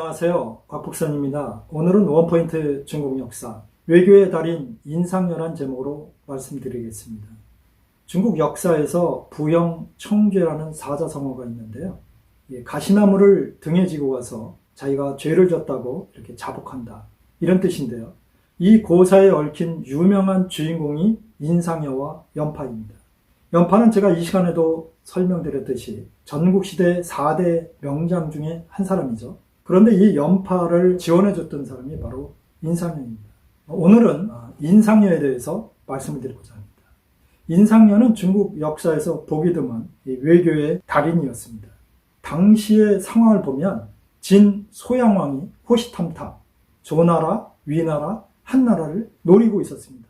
안녕하세요. 곽복선입니다. 오늘은 원포인트 중국 역사, 외교의 달인 인상열한 제목으로 말씀드리겠습니다. 중국 역사에서 부영 청죄라는 사자성어가 있는데요. 가시나무를 등에 지고 가서 자기가 죄를 졌다고 이렇게 자복한다, 이런 뜻인데요. 이 고사에 얽힌 유명한 주인공이 인상여와 연파입니다. 연파는 제가 이 시간에도 설명드렸듯이 전국시대 4대 명장 중에 한 사람이죠. 그런데 이 연파를 지원해줬던 사람이 바로 인상여입니다. 오늘은 인상여에 대해서 말씀을 드리고자 합니다. 인상여는 중국 역사에서 보기 드문 외교의 달인이었습니다. 당시의 상황을 보면 진 소양왕이 호시탐탐 조나라, 위나라, 한나라를 노리고 있었습니다.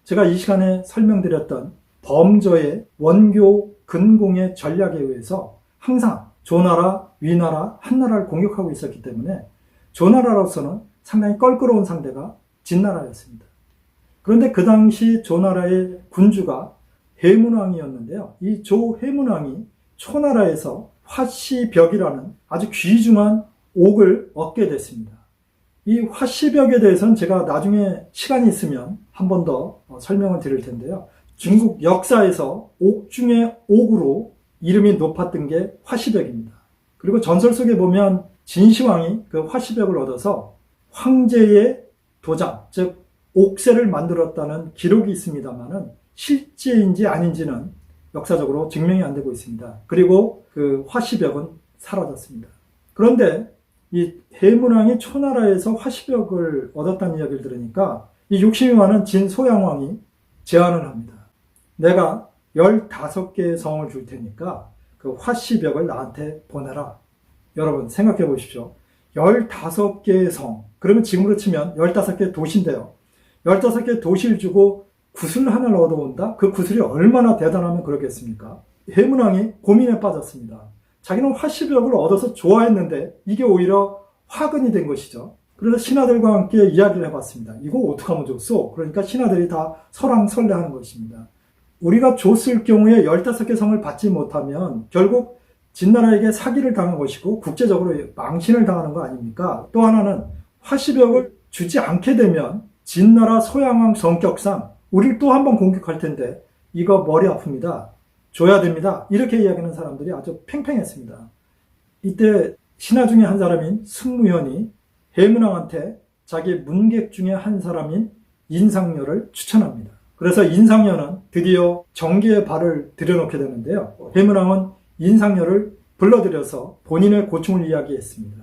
제가 이 시간에 설명드렸던 범저의 원교 근공의 전략에 의해서 항상 조나라, 위나라, 한나라를 공격하고 있었기 때문에 조나라로서는 상당히 껄끄러운 상대가 진나라였습니다. 그런데 그 당시 조나라의 군주가 해문왕이었는데요. 이 조해문왕이 초나라에서 화시벽이라는 아주 귀중한 옥을 얻게 됐습니다. 이 화시벽에 대해서는 제가 나중에 시간이 있으면 한 번 더 설명을 드릴 텐데요. 중국 역사에서 옥 중에 옥으로 이름이 높았던 게 화시벽입니다. 그리고 전설 속에 보면 진시황이 그 화시벽을 얻어서 황제의 도장, 즉 옥새를 만들었다는 기록이 있습니다만은 실제인지 아닌지는 역사적으로 증명이 안 되고 있습니다. 그리고 그 화시벽은 사라졌습니다. 그런데 이 해문왕이 초나라에서 화시벽을 얻었다는 이야기를 들으니까 이 욕심이 많은 진소양왕이 제안을 합니다. 내가 15개의 성을 줄 테니까 그 화시벽을 나한테 보내라. 여러분 생각해 보십시오. 15개의 성, 그러면 지금으로 치면 15개의 도시인데요. 15개의 도시를 주고 구슬 하나를 얻어온다? 그 구슬이 얼마나 대단하면 그러겠습니까? 해문왕이 고민에 빠졌습니다. 자기는 화시벽을 얻어서 좋아했는데 이게 오히려 화근이 된 것이죠. 그래서 신하들과 함께 이야기를 해봤습니다. 이거 어떡하면 좋소? 그러니까 신하들이 다 설왕설래하는 것입니다. 우리가 줬을 경우에 15개 성을 받지 못하면 결국 진나라에게 사기를 당한 것이고 국제적으로 망신을 당하는 거 아닙니까? 또 하나는 화시벽을 주지 않게 되면 진나라 소양왕 성격상 우리를 또 한 번 공격할 텐데 이거 머리 아픕니다. 줘야 됩니다. 이렇게 이야기하는 사람들이 아주 팽팽했습니다. 이때 신하 중에 한 사람인 승무현이 해문왕한테 자기 문객 중에 한 사람인 인상여를 추천합니다. 그래서 인상여는 드디어 정계에 발을 들여놓게 되는데요. 해문왕은 인상여를 불러들여서 본인의 고충을 이야기했습니다.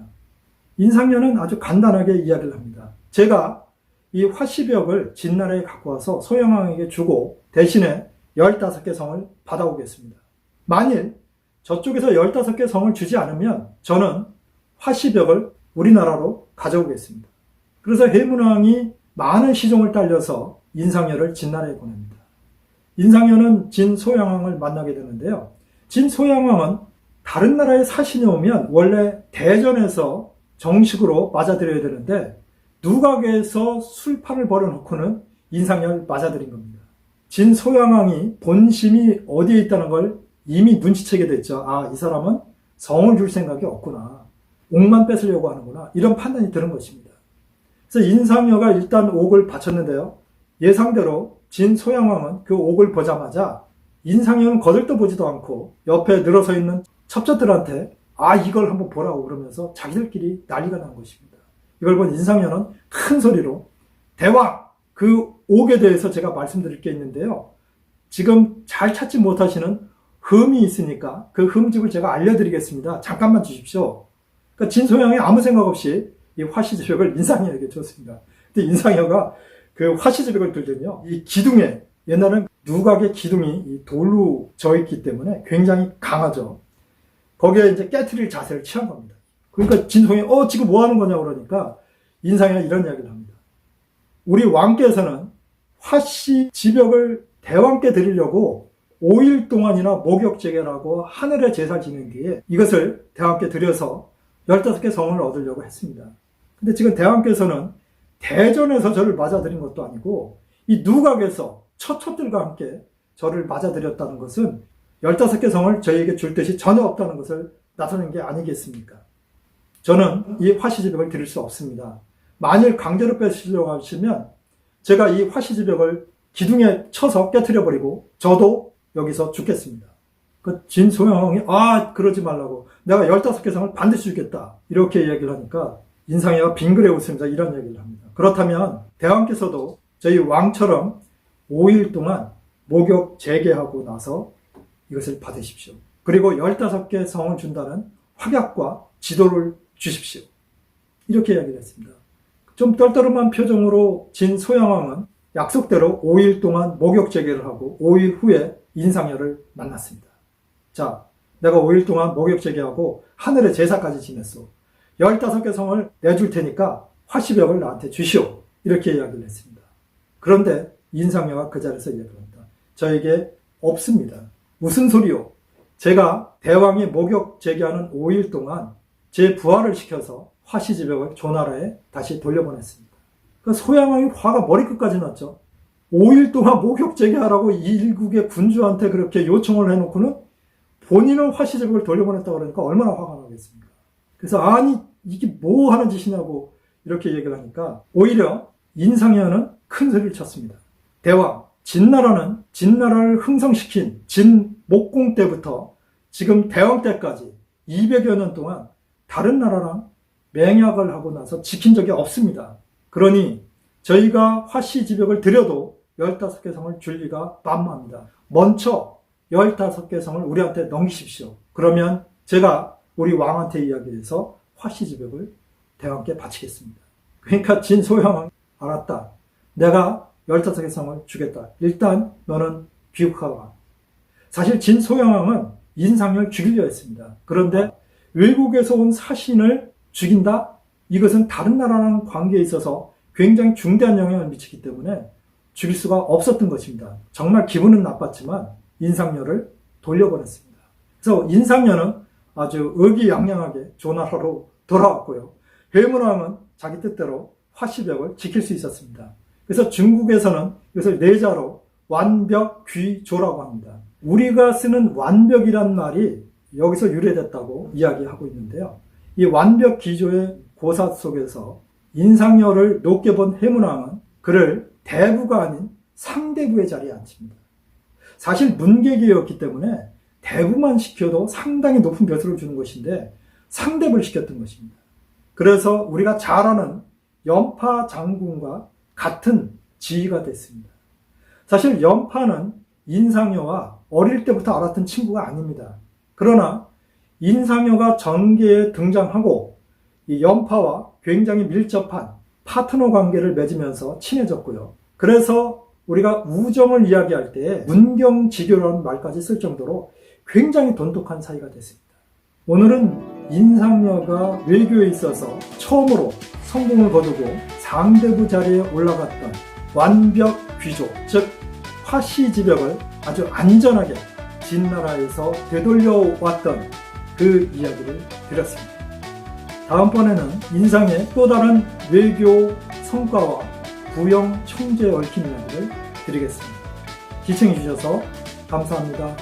인상여는 아주 간단하게 이야기를 합니다. 제가 이 화시벽을 진나라에 갖고 와서 소양왕에게 주고 대신에 15개 성을 받아오겠습니다. 만일 저쪽에서 15개 성을 주지 않으면 저는 화시벽을 우리나라로 가져오겠습니다. 그래서 해문왕이 많은 시종을 딸려서 인상여를 진나라에 보냅니다. 인상여는 진소양왕을 만나게 되는데요. 진소양왕은 다른 나라의 사신이 오면 원래 대전에서 정식으로 맞아들여야 되는데 누각에서 술판을 벌여놓고는 인상여를 맞아들인 겁니다. 진소양왕이 본심이 어디에 있다는 걸 이미 눈치채게 됐죠. 아, 이 사람은 성을 줄 생각이 없구나. 옥만 뺏으려고 하는구나. 이런 판단이 드는 것입니다. 그래서 인상여가 일단 옥을 바쳤는데요. 예상대로 진소양왕은 그 옥을 보자마자 인상여는 거들떠 보지도 않고 옆에 늘어서 있는 첩자들한테 아, 이걸 한번 보라고 그러면서 자기들끼리 난리가 난 것입니다. 이걸 본 인상여는 큰 소리로 대왕! 그 옥에 대해서 제가 말씀드릴 게 있는데요. 지금 잘 찾지 못하시는 흠이 있으니까 그 흠집을 제가 알려드리겠습니다. 잠깐만 주십시오. 그러니까 진소양이 아무 생각 없이 이 화시벽을 인상여에게 줬습니다. 근데 인상여가 그 화시벽을 들더니요. 이 기둥에, 옛날엔 누각의 기둥이 이 돌로 져있기 때문에 굉장히 강하죠. 거기에 이제 깨트릴 자세를 취한 겁니다. 그러니까 진소양이 지금 뭐 하는 거냐고 그러니까 인상여가 이런 이야기를 합니다. 우리 왕께서는 화시지벽을 대왕께 드리려고 5일 동안이나 목욕제결하고 하늘의 제사를 지낸 뒤에 이것을 대왕께 드려서 15개 성을 얻으려고 했습니다. 근데 지금 대왕께서는 대전에서 저를 맞아들인 것도 아니고 이 누각에서 처첩들과 함께 저를 맞아들였다는 것은 15개 성을 저희에게 줄 뜻이 전혀 없다는 것을 나타낸 게 아니겠습니까? 저는 이 화시지벽을 드릴 수 없습니다. 만일 강제로 뺏으려고 하시면 제가 이 화시지벽을 기둥에 쳐서 깨트려버리고 저도 여기서 죽겠습니다. 그 진소영이 그러지 말라고 내가 15개 성을 반드시 주겠다 이렇게 이야기를 하니까 인상이가 빙그레 웃으면서 이런 얘기를 합니다. 그렇다면 대왕께서도 저희 왕처럼 5일 동안 목욕 재개하고 나서 이것을 받으십시오. 그리고 15개 성을 준다는 확약과 지도를 주십시오. 이렇게 이야기를 했습니다. 좀 떨떠름한 표정으로 진소양왕은 약속대로 5일 동안 목욕 재개를 하고 5일 후에 인상열을 만났습니다. 자, 내가 5일 동안 목욕 재개하고 하늘에 제사까지 지냈어. 15개 성을 내줄 테니까 화시벽을 나한테 주시오. 이렇게 이야기를 했습니다. 그런데 인상열가 그 자리에서 이야기를 합니다. 저에게 없습니다. 무슨 소리요? 제가 대왕이 목욕 재개하는 5일 동안 제 부하를 시켜서 화시지벽을 조나라에 다시 돌려보냈습니다. 그 소양왕이 화가 머리끝까지 났죠. 5일 동안 목욕 재개하라고 일국의 군주한테 그렇게 요청을 해놓고는 본인은 화시지벽을 돌려보냈다고 그러니까 얼마나 화가 나겠습니까? 그래서 이게 뭐 하는 짓이냐고 이렇게 얘기를 하니까 오히려 인상현은 큰 소리를 쳤습니다. 대왕, 진나라를 흥성시킨 진목공 때부터 지금 대왕 때까지 200여 년 동안 다른 나라랑 맹약을 하고 나서 지킨 적이 없습니다. 그러니 저희가 화시지벽을 드려도 15개 성을 줄 리가 만무합니다. 먼저 15개 성을 우리한테 넘기십시오. 그러면 제가 우리 왕한테 이야기해서 화시지벽을 대왕께 바치겠습니다. 그러니까 진소양왕 알았다. 내가 15개 성을 주겠다. 일단 너는 귀국하라. 사실 진소양왕은 인상열 죽이려 했습니다. 그런데 외국에서 온 사신을 죽인다? 이것은 다른 나라랑 관계에 있어서 굉장히 중대한 영향을 미치기 때문에 죽일 수가 없었던 것입니다. 정말 기분은 나빴지만 인상열을 돌려보냈습니다. 그래서 인상열은 아주 의기양양하게 조나라로 돌아왔고요. 회문왕은 자기 뜻대로 화시벽을 지킬 수 있었습니다. 그래서 중국에서는 이것을 내자로 완벽귀조라고 합니다. 우리가 쓰는 완벽이란 말이 여기서 유래됐다고 이야기하고 있는데요. 이 완벽귀조의 고사 속에서 인상열을 높게 본 해문왕은 그를 대부가 아닌 상대부의 자리에 앉힙니다. 사실 문객이었기 때문에 대부만 시켜도 상당히 높은 벼슬을 주는 것인데 상대부를 시켰던 것입니다. 그래서 우리가 잘 아는 연파 장군과 같은 지위가 됐습니다. 사실 연파는 인상여와 어릴 때부터 알았던 친구가 아닙니다. 그러나 인상여가 전개에 등장하고 이 연파와 굉장히 밀접한 파트너 관계를 맺으면서 친해졌고요. 그래서 우리가 우정을 이야기할 때 문경지교라는 말까지 쓸 정도로 굉장히 돈독한 사이가 됐습니다. 오늘은 인상여가 외교에 있어서 처음으로 성공을 거두고 상대부 자리에 올라갔던 완벽귀조, 즉 화시지벽을 아주 안전하게 진나라에서 되돌려왔던 그 이야기를 드렸습니다. 다음번에는 인상의 또 다른 외교 성과와 부영 청제에 얽힌 이야기를 드리겠습니다. 시청해 주셔서 감사합니다.